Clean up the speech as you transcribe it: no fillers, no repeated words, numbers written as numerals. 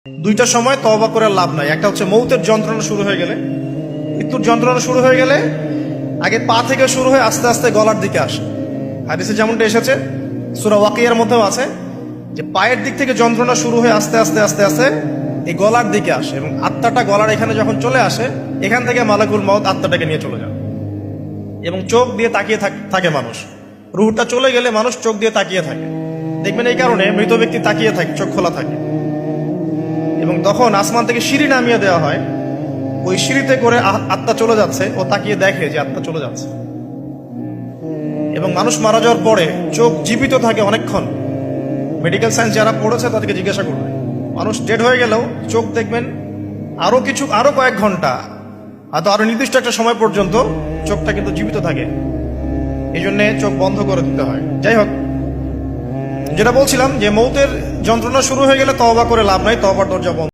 দুইটা সময় তওবা করে লাভ নাই। একটা হচ্ছে মৌতের যন্ত্রণা শুরু হয়ে গেলে, মৃত্যুর যন্ত্রণা শুরু হয়ে গেলে আগে পা থেকে শুরু হয়ে আস্তে আস্তে গলার দিকে আসে। হাদিসে যেমনটা এসেছে, সূরা ওয়াকিয়ার মধ্যেও আছে যে পায়ের দিক থেকে যন্ত্রণা শুরু হয়ে আস্তে আস্তে আস্তে আস্তে এই গলার দিকে আসে, এবং আত্মাটা গলার এখানে যখন চলে আসে, এখান থেকে মালাকুল মউত আত্মাটাকে নিয়ে চলে যায়। এবং চোখ দিয়ে তাকিয়ে থাকে মানুষ, রুহটা চলে গেলে মানুষ চোখ দিয়ে তাকিয়ে থাকে। দেখবেন এই কারণে মৃত ব্যক্তি তাকিয়ে থাকে, চোখ খোলা থাকে। এবং তখন আসমান থেকে সিঁড়ি নামিয়ে দেওয়া হয়, ওই সিঁড়িতে করে আত্মা চলে যাচ্ছে, ও তাকিয়ে দেখে যে আত্মা চলে যাচ্ছে। এবং মানুষ মারা যাওয়ার পরে চোখ জীবিত থাকে অনেকক্ষণ। মেডিকেল সায়েন্স যারা পড়েছে তাদেরকে জিজ্ঞাসা করবে, মানুষ ডেড হয়ে গেলেও চোখ দেখবেন আরো কয়েক ঘন্টা, হয়তো আরো নির্দিষ্ট একটা সময় পর্যন্ত চোখটা কিন্তু জীবিত থাকে। এই জন্য চোখ বন্ধ করে দিতে হয়। যাই হোক, যেটা বলছিলাম যে মৌতের যন্ত্রণা শুরু হয়ে গেলে তওবা করে লাভ নাই, তওবার দরজা বন্ধ।